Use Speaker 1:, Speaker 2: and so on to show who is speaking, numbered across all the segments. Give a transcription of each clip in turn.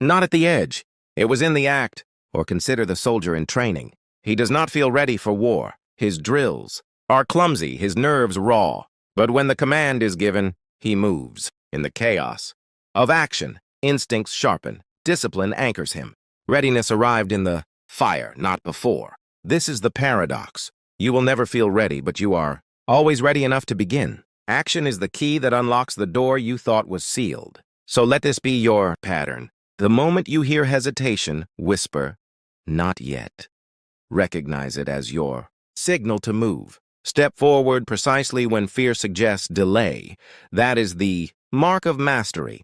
Speaker 1: not at the edge. It was in the act, or consider the soldier in training. He does not feel ready for war. His drills are clumsy, his nerves raw. But when the command is given, he moves. In the chaos of action, instincts sharpen, discipline anchors him. Readiness arrived in the fire, not before. This is the paradox. You will never feel ready, but you are always ready enough to begin. Action is the key that unlocks the door you thought was sealed. So let this be your pattern. The moment you hear hesitation, whisper, "Not yet." Recognize it as your signal to move. Step forward precisely when fear suggests delay. That is the mark of mastery.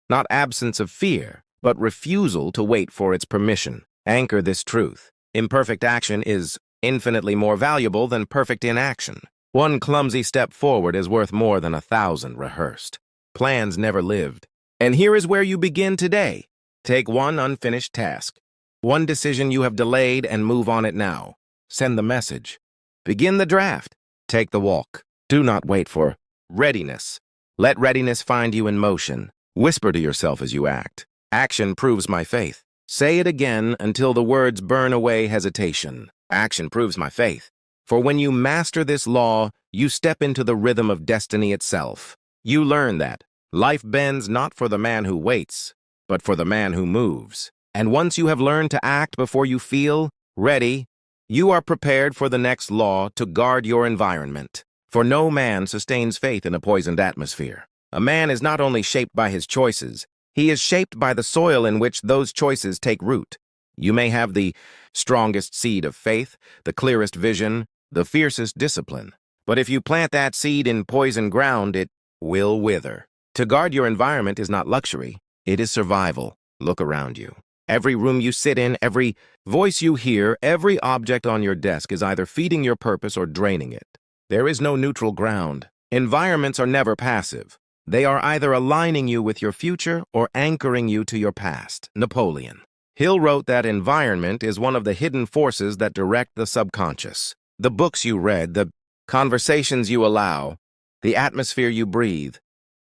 Speaker 1: Not absence of fear, but refusal to wait for its permission. Anchor this truth. Imperfect action is infinitely more valuable than perfect inaction. One clumsy step forward is worth more than 1,000 rehearsed. Plans never lived. And here is where you begin today. Take one unfinished task, one decision you have delayed, and move on it now. Send the message. Begin the draft. Take the walk. Do not wait for readiness. Let readiness find you in motion. Whisper to yourself as you act. Action proves my faith. Say it again until the words burn away hesitation. Action proves my faith. For when you master this law, you step into the rhythm of destiny itself. You learn that life bends not for the man who waits, but for the man who moves. And once you have learned to act before you feel ready, you are prepared for the next law to guard your environment. For no man sustains faith in a poisoned atmosphere. A man is not only shaped by his choices, he is shaped by the soil in which those choices take root. You may have the strongest seed of faith, the clearest vision, the fiercest discipline. But if you plant that seed in poisoned ground, it will wither. To guard your environment is not luxury, it is survival. Look around you. Every room you sit in, every voice you hear, every object on your desk is either feeding your purpose or draining it. There is no neutral ground. Environments are never passive. They are either aligning you with your future or anchoring you to your past. Napoleon Hill wrote that environment is one of the hidden forces that direct the subconscious. The books you read, the conversations you allow, the atmosphere you breathe,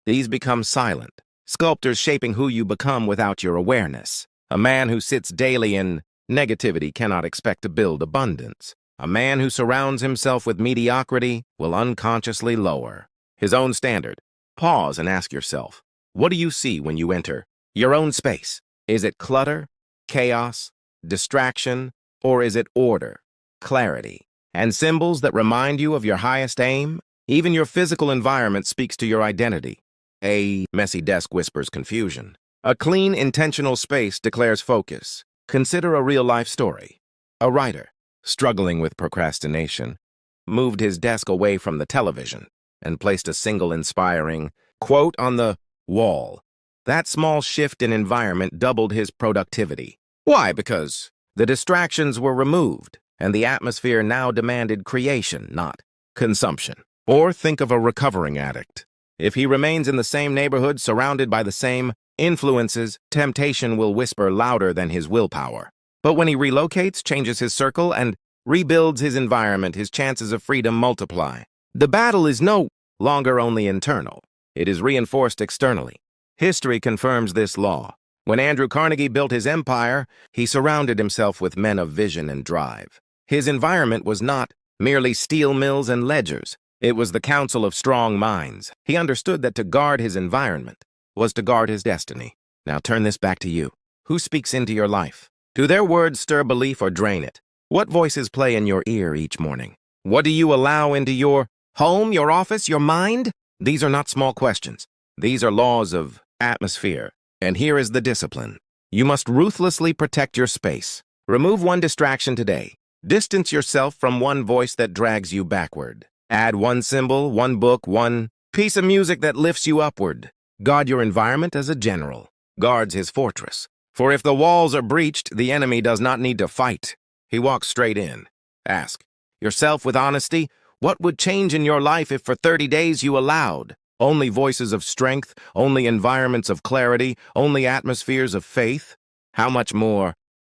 Speaker 1: these become silent, sculptors shaping who you become without your awareness. A man who sits daily in negativity cannot expect to build abundance. A man who surrounds himself with mediocrity will unconsciously lower his own standard. Pause and ask yourself, what do you see when you enter your own space? Is it clutter, chaos, distraction, or is it order, clarity, and symbols that remind you of your highest aim? Even your physical environment speaks to your identity. A messy desk whispers confusion. A clean, intentional space declares focus. Consider a real-life story. A writer, struggling with procrastination, moved his desk away from the television and placed a single inspiring quote on the wall. That small shift in environment doubled his productivity. Why? Because the distractions were removed, and the atmosphere now demanded creation, not consumption. Or think of a recovering addict. If he remains in the same neighborhood, surrounded by the same influences, temptation will whisper louder than his willpower. But when he relocates, changes his circle, and rebuilds his environment, his chances of freedom multiply. The battle is no longer only internal. It is reinforced externally. History confirms this law. When Andrew Carnegie built his empire, he surrounded himself with men of vision and drive. His environment was not merely steel mills and ledgers. It was the council of strong minds. He understood that to guard his environment was to guard his destiny. Now turn this back to you. Who speaks into your life? Do their words stir belief or drain it? What voices play in your ear each morning? What do you allow into your home, your office, your mind? These are not small questions. These are laws of atmosphere. And here is the discipline. You must ruthlessly protect your space. Remove one distraction today. Distance yourself from one voice that drags you backward. Add one symbol, one book, one piece of music that lifts you upward. Guard your environment as a general guards his fortress. For if the walls are breached, the enemy does not need to fight. He walks straight in. Ask yourself with honesty, what would change in your life if for 30 days you allowed only voices of strength, only environments of clarity, only atmospheres of faith? How much more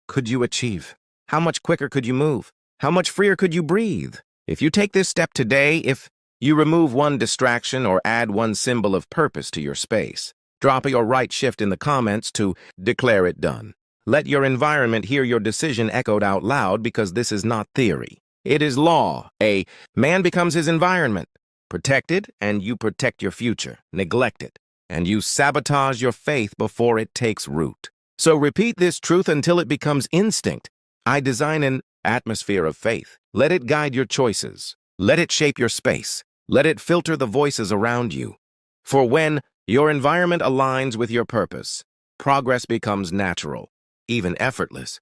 Speaker 1: could you achieve? How much quicker could you move? How much freer could you breathe? If you take this step today, if you remove one distraction or add one symbol of purpose to your space, Drop your right shift in the comments to declare it done. Let your environment hear your decision echoed out loud, because this is not theory. It is law. A man becomes his environment. Protect it, and you protect your future. Neglect it, and you sabotage your faith before it takes root. So repeat this truth until it becomes instinct. I design an atmosphere of faith. Let it guide your choices. Let it shape your space. Let it filter the voices around you. For when your environment aligns with your purpose, progress becomes natural, even effortless.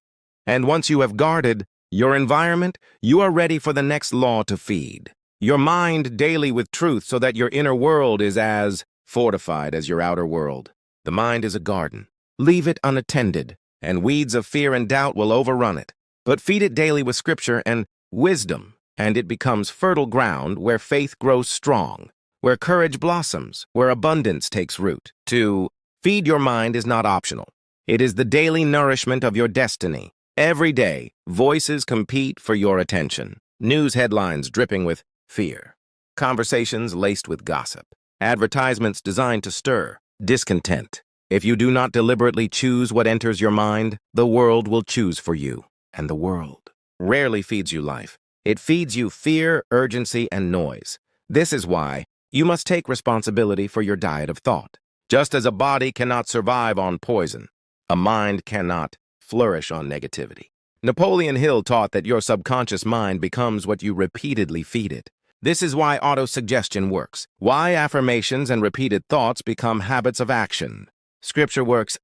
Speaker 1: And once you have guarded your environment, you are ready for the next law to feed your mind daily with truth, so that your inner world is as fortified as your outer world. The mind is a garden. Leave it unattended, and weeds of fear and doubt will overrun it. But feed it daily with scripture and wisdom, and it becomes fertile ground where faith grows strong, where courage blossoms, where abundance takes root. To feed your mind is not optional. It is the daily nourishment of your destiny. Every day, voices compete for your attention. News headlines dripping with fear. Conversations laced with gossip. Advertisements designed to stir discontent. If you do not deliberately choose what enters your mind, the world will choose for you. And the world rarely feeds you life. It feeds you fear, urgency, and noise. This is why you must take responsibility for your diet of thought. Just as a body cannot survive on poison, a mind cannot flourish on negativity. Napoleon Hill taught that your subconscious mind becomes what you repeatedly feed it. This is why autosuggestion works, why affirmations and repeated thoughts become habits of action. Scripture works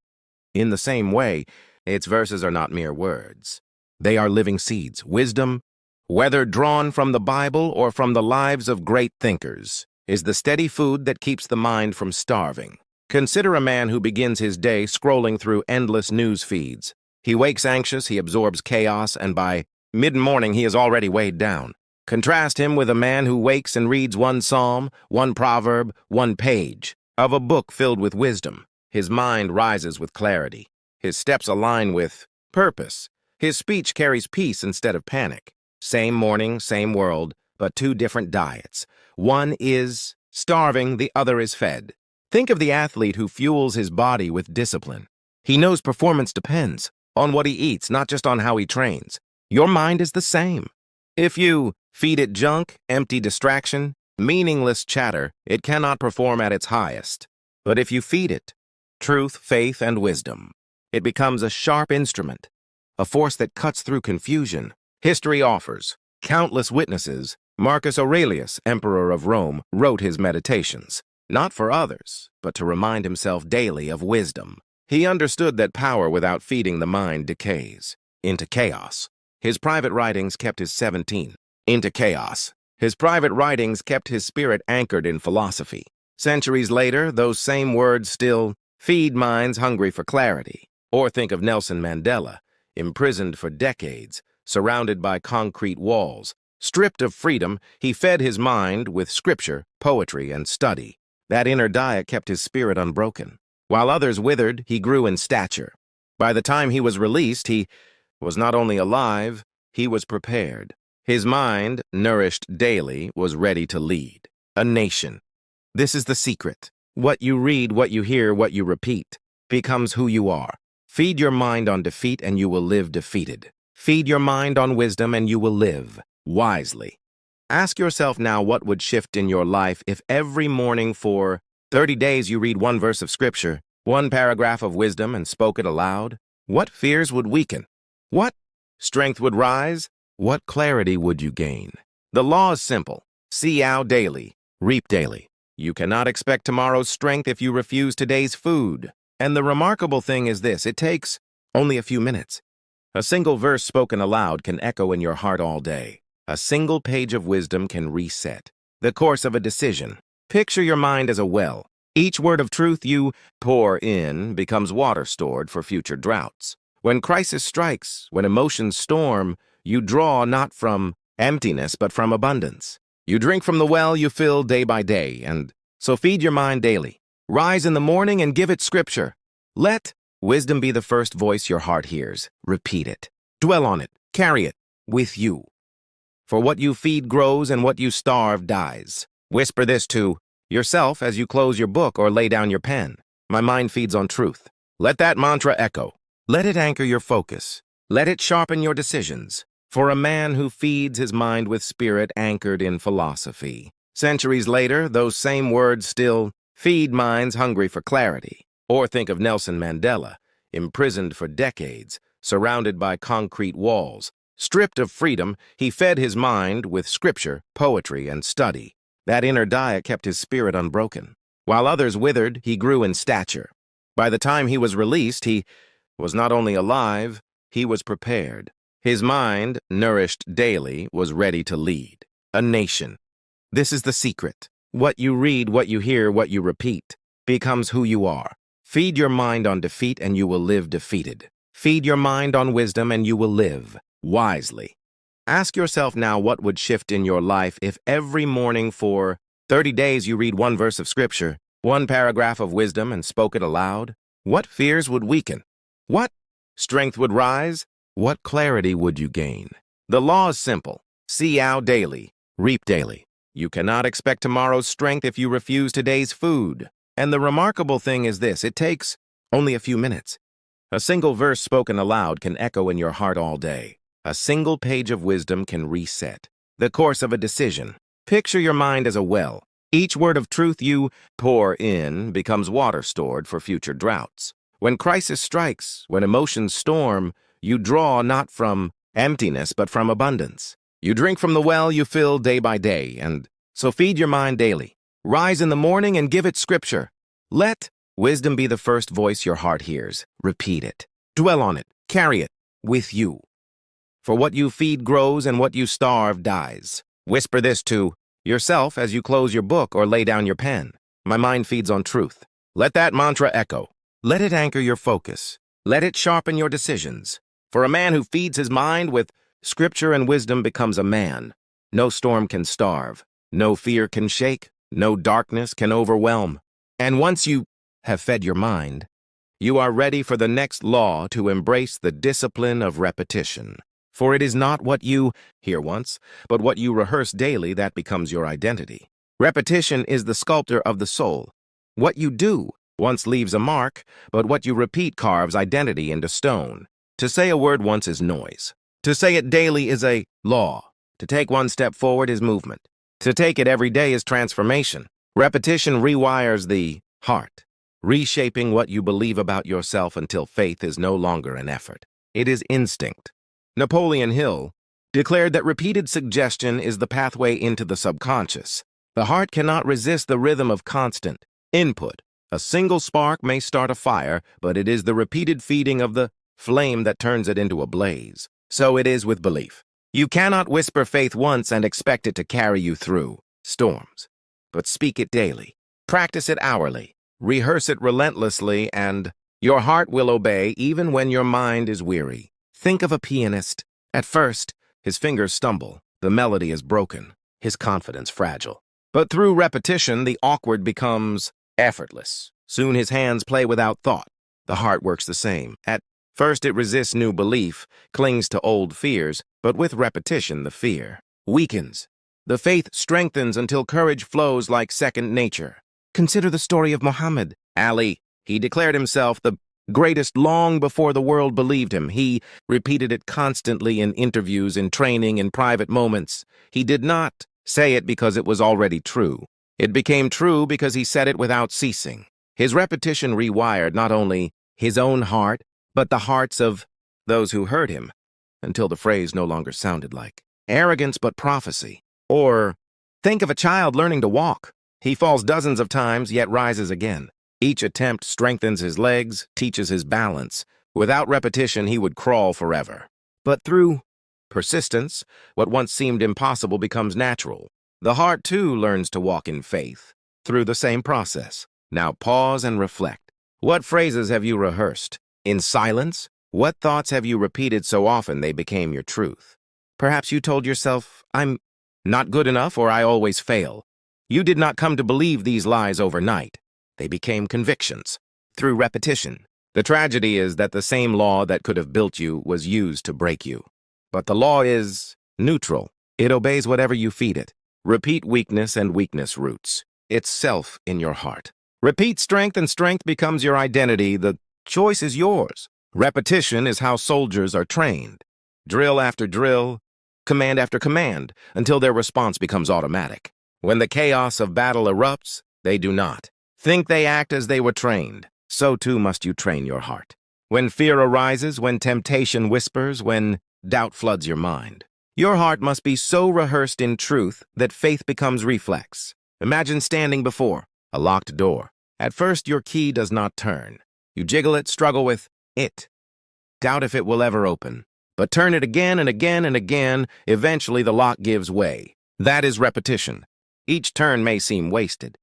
Speaker 1: in the same way. Its verses are not mere words. They are living seeds. Wisdom, whether drawn from the Bible or from the lives of great thinkers, is the steady food that keeps the mind from starving. Consider a man who begins his day scrolling through endless news feeds. He wakes anxious, he absorbs chaos, and by mid-morning he is already weighed down. Contrast him with a man who wakes and reads one psalm, one proverb, one page of a book filled with wisdom. His mind rises with clarity. His steps align with purpose. His speech carries peace instead of panic. Same morning, same world, but two different diets. One is starving, the other is fed. Think of the athlete who fuels his body with discipline. He knows performance depends on what he eats, not just on how he trains. Your mind is the same. If you feed it junk, empty distraction, meaningless chatter, it cannot perform at its highest. But if you feed it truth, faith, and wisdom, it becomes a sharp instrument, a force that cuts through confusion. History offers countless witnesses. Marcus Aurelius, Emperor of Rome, wrote his Meditations, not for others, but to remind himself daily of wisdom. He understood that power without feeding the mind decays into chaos. His private writings kept his into chaos. His private writings kept his spirit anchored in philosophy. Centuries later, those same words still feed minds hungry for clarity. Or think of Nelson Mandela, imprisoned for decades, surrounded by concrete walls. Stripped of freedom, he fed his mind with scripture, poetry, and study. That inner diet kept his spirit unbroken. While others withered, he grew in stature. By the time he was released, he was not only alive, he was prepared. His mind, nourished daily, was ready to lead a nation. This is the secret. What you read, what you hear, what you repeat, becomes who you are. Feed your mind on defeat and you will live defeated. Feed your mind on wisdom and you will live wisely. Ask yourself now, what would shift in your life if every morning for 30 days you read one verse of scripture, one paragraph of wisdom, and spoke it aloud? What fears would weaken? What strength would rise? What clarity would you gain? The law is simple. Sow daily, reap daily. You cannot expect tomorrow's strength if you refuse today's food. And the remarkable thing is this: it takes only a few minutes. A single verse spoken aloud can echo in your heart all day. A single page of wisdom can reset the course of a decision. Picture your mind as a well. Each word of truth you pour in becomes water stored for future droughts. When crisis strikes, when emotions storm, you draw not from emptiness but from abundance. You drink from the well you fill day by day, and so feed your mind daily. Rise in the morning and give it scripture. Let wisdom be the first voice your heart hears. Repeat it. Dwell on it. Carry it with you. For what you feed grows and what you starve dies. Whisper this to yourself as you close your book or lay down your pen. My mind feeds on truth. Let that mantra echo. Let it anchor your focus. Let it sharpen your decisions. For a man who feeds his mind with spirit anchored in philosophy. Centuries later, those same words still feed minds hungry for clarity. Or think of Nelson Mandela, imprisoned for decades, surrounded by concrete walls. Stripped of freedom, he fed his mind with scripture, poetry, and study. That inner diet kept his spirit unbroken. While others withered, he grew in stature. By the time he was released, he was not only alive, he was prepared. His mind, nourished daily, was ready to lead a nation. This is the secret. What you read, what you hear, what you repeat, becomes who you are. Feed your mind on defeat and you will live defeated. Feed your mind on wisdom and you will live wisely. Ask yourself now what would shift in your life if every morning for 30 days you read one verse of scripture, one paragraph of wisdom and spoke it aloud? What fears would weaken? What strength would rise? What clarity would you gain? The law is simple. Sow daily, reap daily. You cannot expect tomorrow's strength if you refuse today's food. And the remarkable thing is this, it takes only a few minutes. A single verse spoken aloud can echo in your heart all day. A single page of wisdom can reset the course of a decision. Picture your mind as a well. Each word of truth you pour in becomes water stored for future droughts. When crisis strikes, when emotions storm, you draw not from emptiness but from abundance. You drink from the well you fill day by day, and so feed your mind daily. Rise in the morning and give it scripture. Let wisdom be the first voice your heart hears. Repeat it. Dwell on it. Carry it with you. For what you feed grows and what you starve dies. Whisper this to yourself as you close your book or lay down your pen. My mind feeds on truth. Let that mantra echo. Let it anchor your focus. Let it sharpen your decisions. For a man who feeds his mind with scripture and wisdom becomes a man. No storm can starve. No fear can shake. No darkness can overwhelm. And once you have fed your mind, you are ready for the next law to embrace the discipline of repetition. For it is not what you hear once, but what you rehearse daily that becomes your identity. Repetition is the sculptor of the soul. What you do once leaves a mark, but what you repeat carves identity into stone. To say a word once is noise. To say it daily is a law. To take one step forward is movement. To take it every day is transformation. Repetition rewires the heart, reshaping what you believe about yourself until faith is no longer an effort. It is instinct. Napoleon Hill declared that repeated suggestion is the pathway into the subconscious. The heart cannot resist the rhythm of constant input. A single spark may start a fire, but it is the repeated feeding of the flame that turns it into a blaze. So it is with belief. You cannot whisper faith once and expect it to carry you through storms, but speak it daily. Practice it hourly. Rehearse it relentlessly, and your heart will obey even when your mind is weary. Think of a pianist. At first, his fingers stumble, the melody is broken, his confidence fragile. But through repetition, the awkward becomes effortless. Soon his hands play without thought. The heart works the same. At first, it resists new belief, clings to old fears, but with repetition, the fear weakens. The faith strengthens until courage flows like second nature. Consider the story of Muhammad Ali. He declared himself the greatest long before the world believed him. He repeated it constantly in interviews, in training, in private moments. He did not say it because it was already true. It became true because he said it without ceasing. His repetition rewired not only his own heart, but the hearts of those who heard him, until the phrase no longer sounded like arrogance but prophecy. Or think of a child learning to walk. He falls dozens of times, yet rises again. Each attempt strengthens his legs, teaches his balance. Without repetition, he would crawl forever. But through persistence, what once seemed impossible becomes natural. The heart, too, learns to walk in faith through the same process. Now pause and reflect. What phrases have you rehearsed? In silence? What thoughts have you repeated so often they became your truth? Perhaps you told yourself, I'm not good enough, or I always fail. You did not come to believe these lies overnight. They became convictions through repetition. The tragedy is that the same law that could have built you was used to break you. But the law is neutral. It obeys whatever you feed it. Repeat weakness and weakness roots. It's self in your heart. Repeat strength and strength becomes your identity. The choice is yours. Repetition is how soldiers are trained. Drill after drill, command after command, until their response becomes automatic. When the chaos of battle erupts, they do not think they act as they were trained. So too must you train your heart. When fear arises, when temptation whispers, when doubt floods your mind, your heart must be so rehearsed in truth that faith becomes reflex. Imagine standing before a locked door. At first, your key does not turn. You jiggle it, struggle with it. Doubt if it will ever open. But turn it again and again and again. Eventually, the lock gives way. That is repetition. Each turn may seem wasted,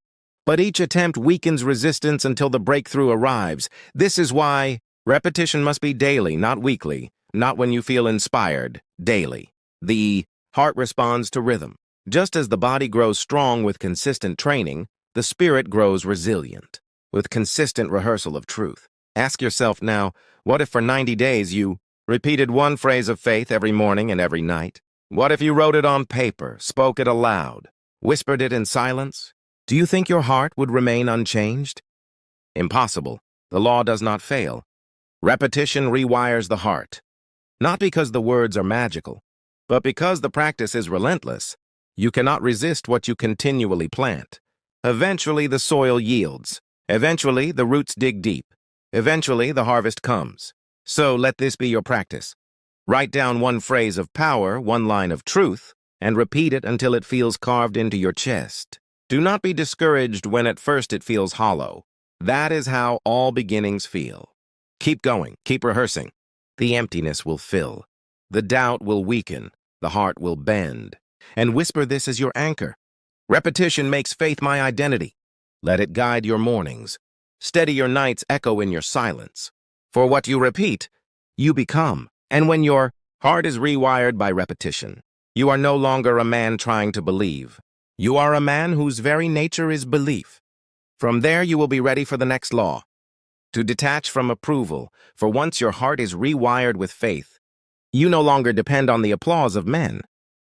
Speaker 1: but each attempt weakens resistance until the breakthrough arrives. This is why repetition must be daily, not weekly, not when you feel inspired, daily. The heart responds to rhythm. Just as the body grows strong with consistent training, the spirit grows resilient with consistent rehearsal of truth. Ask yourself now, what if for 90 days you repeated one phrase of faith every morning and every night? What if you wrote it on paper, spoke it aloud, whispered it in silence? Do you think your heart would remain unchanged? Impossible. The law does not fail. Repetition rewires the heart. Not because the words are magical, but because the practice is relentless. You cannot resist what you continually plant. Eventually, the soil yields. Eventually, the roots dig deep. Eventually, the harvest comes. So let this be your practice. Write down one phrase of power, one line of truth, and repeat it until it feels carved into your chest. Do not be discouraged when at first it feels hollow. That is how all beginnings feel. Keep going, keep rehearsing. The emptiness will fill. The doubt will weaken. The heart will bend. And whisper this as your anchor. Repetition makes faith my identity. Let it guide your mornings. Steady your nights, echo in your silence. For what you repeat, you become. And when your heart is rewired by repetition, you are no longer a man trying to believe. You are a man whose very nature is belief. From there, you will be ready for the next law. To detach from approval, for once your heart is rewired with faith, you no longer depend on the applause of men.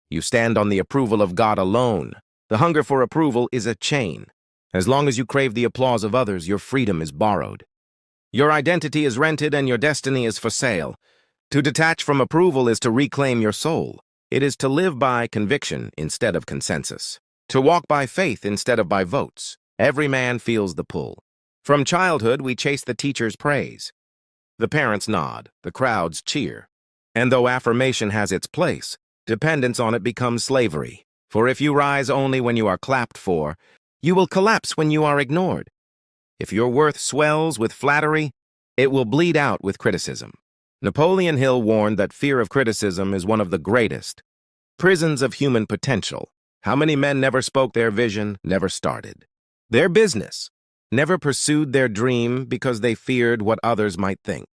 Speaker 1: You stand on the approval of God alone. The hunger for approval is a chain. As long as you crave the applause of others, your freedom is borrowed. Your identity is rented and your destiny is for sale. To detach from approval is to reclaim your soul. It is to live by conviction instead of consensus. To walk by faith instead of by votes. Every man feels the pull. From childhood, we chase the teacher's praise. The parents nod, the crowds cheer. And though affirmation has its place, dependence on it becomes slavery. For if you rise only when you are clapped for, you will collapse when you are ignored. If your worth swells with flattery, it will bleed out with criticism. Napoleon Hill warned that fear of criticism is one of the greatest prisons of human potential. How many men never spoke their vision, never started their business, never pursued their dream because they feared what others might think?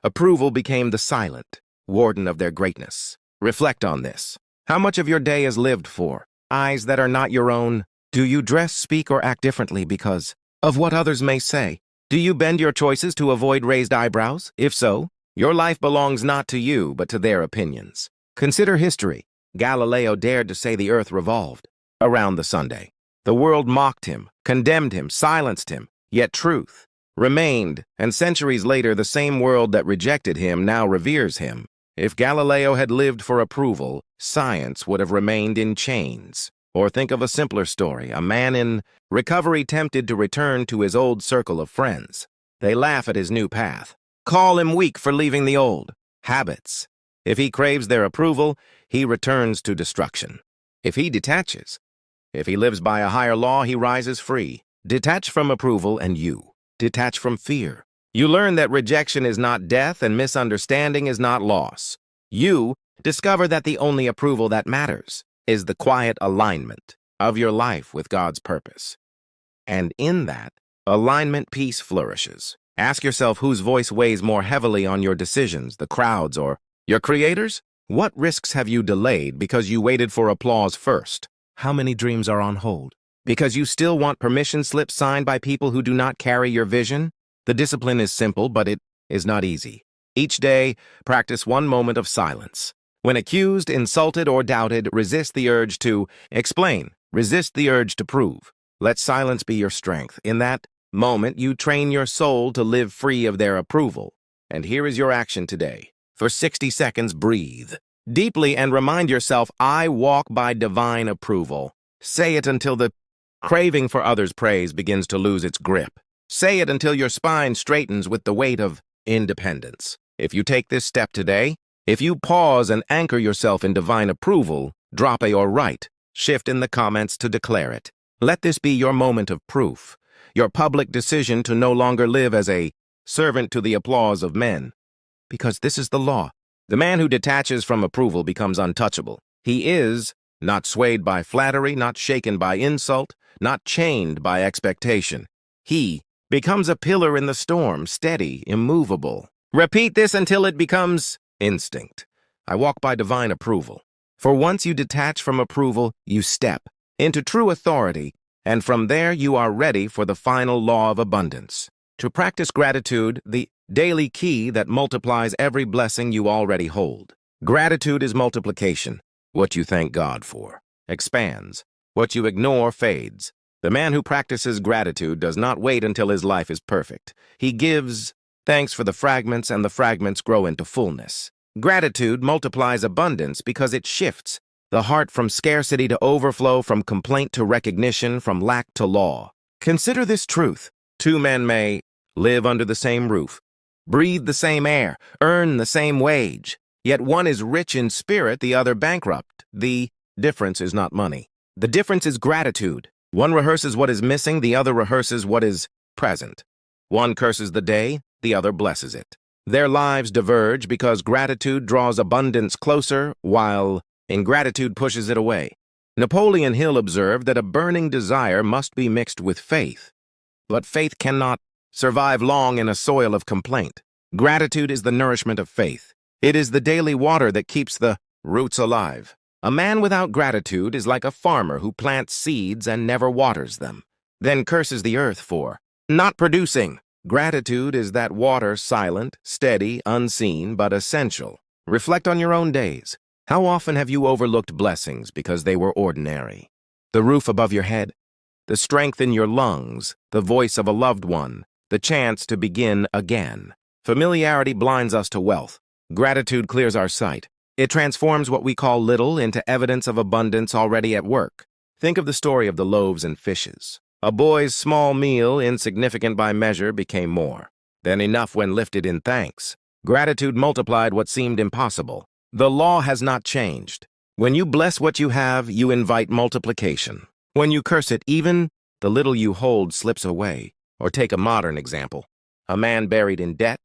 Speaker 1: Approval became the silent warden of their greatness. Reflect on this. How much of your day is lived for eyes that are not your own? Do you dress, speak, or act differently because of what others may say? Do you bend your choices to avoid raised eyebrows? If so, your life belongs not to you, but to their opinions. Consider history. Galileo dared to say the earth revolved around the Sunday. The world mocked him, condemned him, silenced him, yet truth remained, and centuries later the same world that rejected him now reveres him. If Galileo had lived for approval, science would have remained in chains. Or think of a simpler story, a man in recovery tempted to return to his old circle of friends. They laugh at his new path, call him weak for leaving the old habits. If he craves their approval, he returns to destruction. If he detaches, if he lives by a higher law, he rises free. Detach from approval and you detach from fear. You learn that rejection is not death and misunderstanding is not loss. You discover that the only approval that matters is the quiet alignment of your life with God's purpose. And in that alignment, peace flourishes. Ask yourself whose voice weighs more heavily on your decisions, the crowd's or your creator's? What risks have you delayed because you waited for applause first? How many dreams are on hold because you still want permission slips signed by people who do not carry your vision? The discipline is simple, but it is not easy. Each day, practice one moment of silence. When accused, insulted, or doubted, resist the urge to explain. Resist the urge to prove. Let silence be your strength. In that moment, you train your soul to live free of their approval. And here is your action today. For 60 seconds, breathe deeply and remind yourself, I walk by divine approval. Say it until the craving for others' praise begins to lose its grip. Say it until your spine straightens with the weight of independence. If you take this step today, if you pause and anchor yourself in divine approval, drop a or write, shift in the comments to declare it. Let this be your moment of proof, your public decision to no longer live as a servant to the applause of men. Because this is the law. The man who detaches from approval becomes untouchable. He is not swayed by flattery, not shaken by insult, not chained by expectation. He becomes a pillar in the storm, steady, immovable. Repeat this until it becomes instinct. I walk by divine approval. For once you detach from approval, you step into true authority, and from there you are ready for the final law of abundance. To practice gratitude, the daily key that multiplies every blessing you already hold. Gratitude is multiplication. What you thank God for expands. What you ignore fades. The man who practices gratitude does not wait until his life is perfect. He gives thanks for the fragments, and the fragments grow into fullness. Gratitude multiplies abundance because it shifts the heart from scarcity to overflow, from complaint to recognition, from lack to law. Consider this truth. Two men may live under the same roof, breathe the same air, earn the same wage, yet one is rich in spirit, the other bankrupt. The difference is not money. The difference is gratitude. One rehearses what is missing, the other rehearses what is present. One curses the day, the other blesses it. Their lives diverge because gratitude draws abundance closer, while ingratitude pushes it away. Napoleon Hill observed that a burning desire must be mixed with faith, but faith cannot survive long in a soil of complaint. Gratitude is the nourishment of faith. It is the daily water that keeps the roots alive. A man without gratitude is like a farmer who plants seeds and never waters them, then curses the earth for not producing. Gratitude is that water, silent, steady, unseen, but essential. Reflect on your own days. How often have you overlooked blessings because they were ordinary? The roof above your head, the strength in your lungs, the voice of a loved one, the chance to begin again. Familiarity blinds us to wealth. Gratitude clears our sight. It transforms what we call little into evidence of abundance already at work. Think of the story of the loaves and fishes. A boy's small meal, insignificant by measure, became more than enough when lifted in thanks. Gratitude multiplied what seemed impossible. The law has not changed. When you bless what you have, you invite multiplication. When you curse it, even the little you hold slips away. Or take a modern example. A man buried in debt,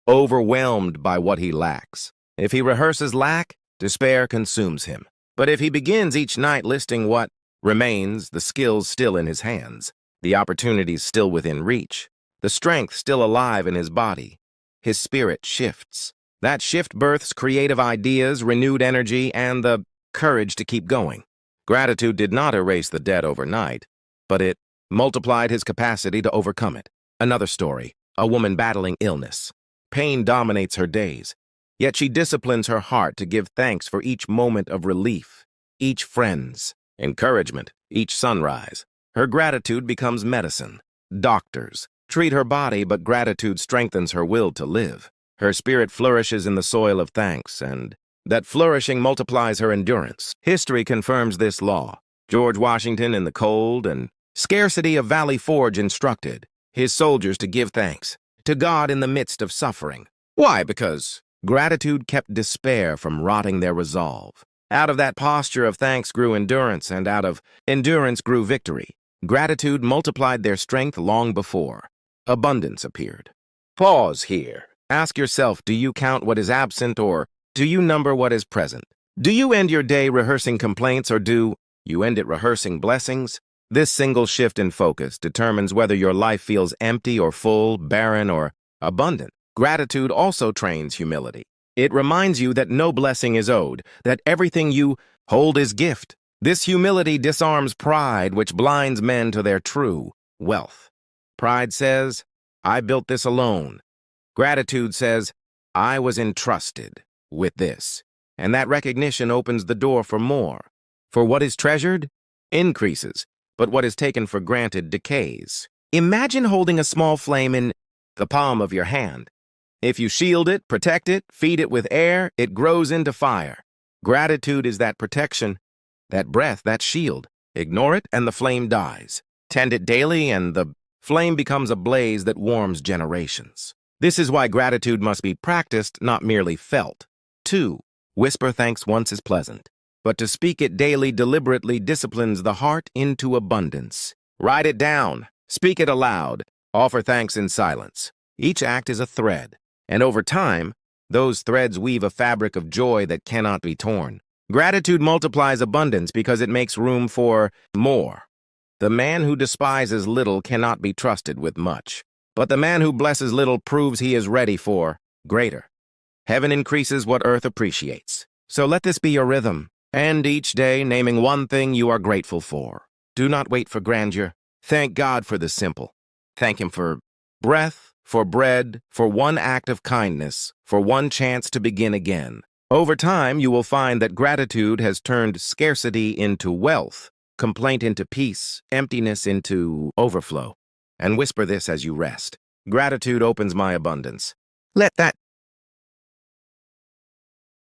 Speaker 1: overwhelmed by what he lacks. If he rehearses lack, despair consumes him. But if he begins each night listing what remains, the skills still in his hands, the opportunities still within reach, the strength still alive in his body, his spirit shifts. That shift births creative ideas, renewed energy, and the courage to keep going. Gratitude did not erase the debt overnight, but it multiplied his capacity to overcome it. Another story, a woman battling illness. Pain dominates her days, yet she disciplines her heart to give thanks for each moment of relief, each friend's encouragement, each sunrise. Her gratitude becomes medicine. Doctors treat her body, but gratitude strengthens her will to live. Her spirit flourishes in the soil of thanks, and that flourishing multiplies her endurance. History confirms this law. George Washington, in the cold and scarcity of Valley Forge, instructed his soldiers to give thanks to God in the midst of suffering. Why? Because gratitude kept despair from rotting their resolve. Out of that posture of thanks grew endurance, and out of endurance grew victory. Gratitude multiplied their strength long before abundance appeared. Pause here. Ask yourself, do you count what is absent, or do you number what is present? Do you end your day rehearsing complaints, or do you end it rehearsing blessings? This single shift in focus determines whether your life feels empty or full, barren or abundant. Gratitude also trains humility. It reminds you that no blessing is owed, that everything you hold is gift. This humility disarms pride, which blinds men to their true wealth. Pride says, I built this alone. Gratitude says, I was entrusted with this. And that recognition opens the door for more. For what is treasured increases, but what is taken for granted decays. Imagine holding a small flame in the palm of your hand. If you shield it, protect it, feed it with air, it grows into fire. Gratitude is that protection, that breath, that shield. Ignore it and the flame dies. Tend it daily and the flame becomes a blaze that warms generations. This is why gratitude must be practiced, not merely felt. 2. Whisper thanks once is pleasant, but to speak it daily deliberately disciplines the heart into abundance. Write it down, speak it aloud, offer thanks in silence. Each act is a thread, and over time, those threads weave a fabric of joy that cannot be torn. Gratitude multiplies abundance because it makes room for more. The man who despises little cannot be trusted with much, but the man who blesses little proves he is ready for greater. Heaven increases what earth appreciates. So let this be your rhythm. End each day naming one thing you are grateful for. Do not wait for grandeur. Thank God for the simple. Thank Him for breath, for bread, for one act of kindness, for one chance to begin again. Over time, you will find that gratitude has turned scarcity into wealth, complaint into peace, emptiness into overflow. And whisper this as you rest. Gratitude opens my abundance. Let that